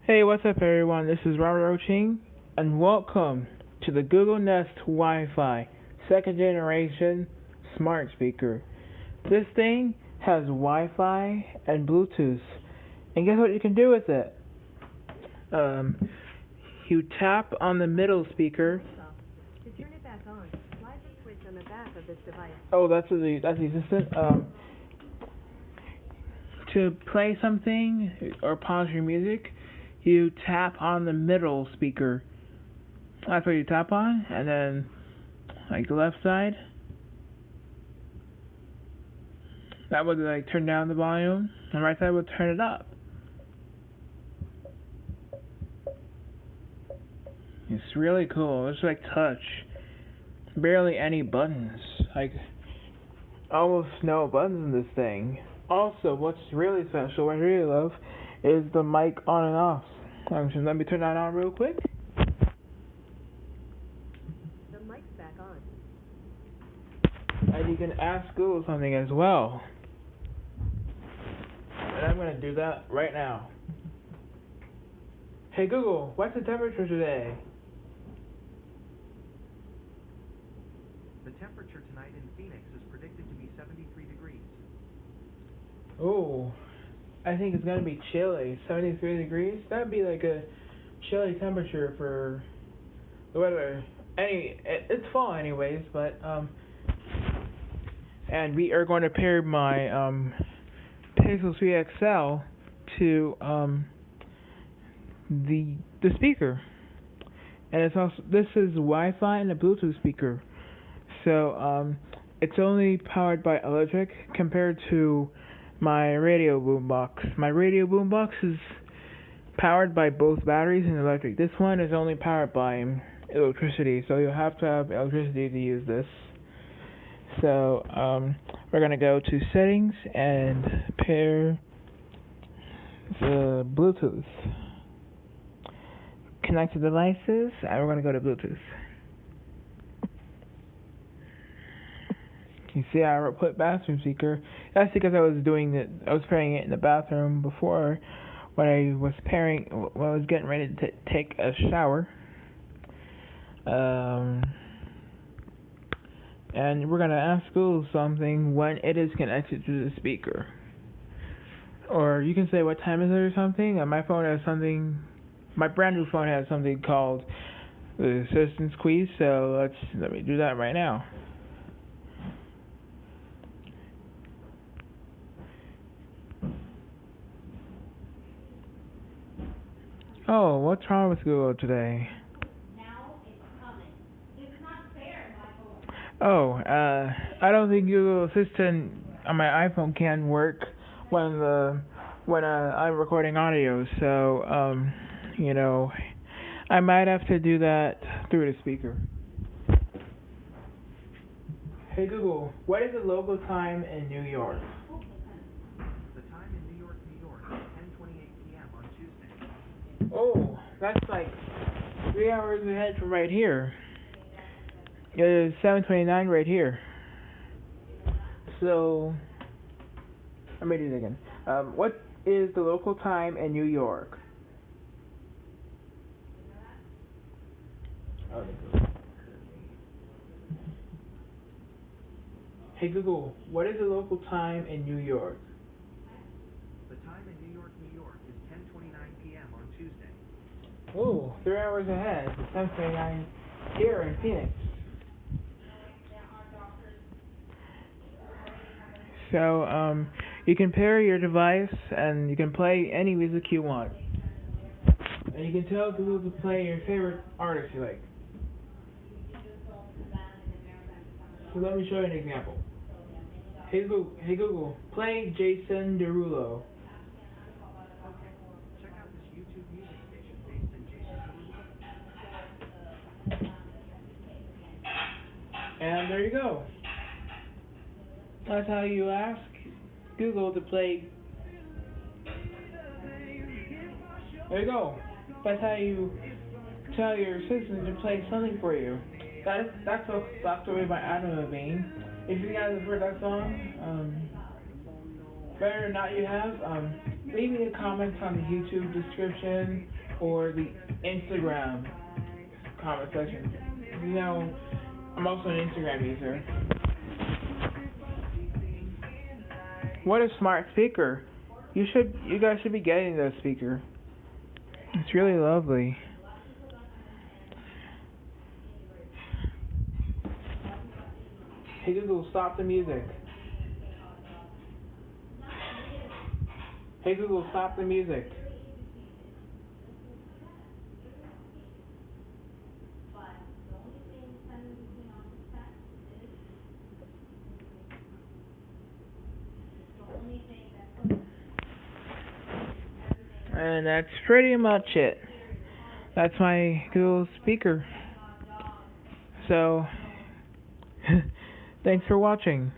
Hey, what's up, everyone? This is Robert Oching, and welcome to the Google Nest Wi-Fi second generation smart speaker. This thing has Wi-Fi and Bluetooth, and guess what you can do with it? Um, you tap on the middle speaker. To turn it back on, slide the switch on the back of this device. Oh, that's the assistant. To play something or pause your music, you tap on the middle speaker. That's what you tap on, and then like the left side. That would like turn down the volume, and the right side would turn it up. It's really cool. It's like touch. Barely any buttons. Like almost no buttons in this thing. Also, what's really special, what I really love, is the mic on and off. Let me turn that on real quick. The mic's back on. And you can ask Google something as well. And I'm going to do that right now. Hey Google, what's the temperature today? The temperature tonight in Phoenix is predicted to be 73 degrees. Oh, I think it's going to be chilly. 73 degrees? That would be like a chilly temperature for the weather. It's fall anyways, but and we are going to pair my Pixel 3 XL to the speaker, and it's also this is Wi-Fi and a Bluetooth speaker, so it's only powered by electric compared to my radio boombox. My radio boombox is powered by both batteries and electric. This one is only powered by electricity, so you'll have to have electricity to use this. So we're gonna go to settings and pair the Bluetooth. Connect to devices, and we're gonna go to Bluetooth. You see, I put bathroom speaker. That's because I was pairing it in the bathroom before when I was getting ready to take a shower. And we're gonna ask Google something when it is connected to the speaker. Or you can say what time is it or something. And my phone has something. My brand new phone has something called the assistant squeeze. So let me do that right now. Oh, what's wrong with Google today? Now it's coming. It's not fair, Michael. Oh, I don't think Google Assistant on my iPhone can work when I'm recording audio. So I might have to do that through the speaker. Hey Google, what is the local time in New York? The time in New York, New York is 10:28 p.m. on Tuesday. Oh, that's like 3 hours ahead from right here. It is 7:29 right here. So, let me do it again. What is the local time in New York? Hey Google, what is the local time in New York? The time in New York, New York is 10:29 p.m. on Tuesday. Oh, 3 hours ahead. It's 7:29 here in Phoenix. So, you can pair your device and you can play any music you want. And you can tell Google to play your favorite artist you like. So let me show you an example. Hey Google, play Jason Derulo. Check out this YouTube music station based in Jason Derulo. And there you go. That's how you ask Google to play. There you go. That's how you tell your assistant to play something for you. That's Locked Away by Adam Levine. If you guys have heard that song, Whether or not you have, leave me a comment on the YouTube description or the Instagram comment section. You know, I'm also an Instagram user. What a smart speaker. You guys should be getting this speaker. It's really lovely. Hey Google, stop the music. Hey Google, stop the music. And that's pretty much it. That's my Google speaker. So, thanks for watching.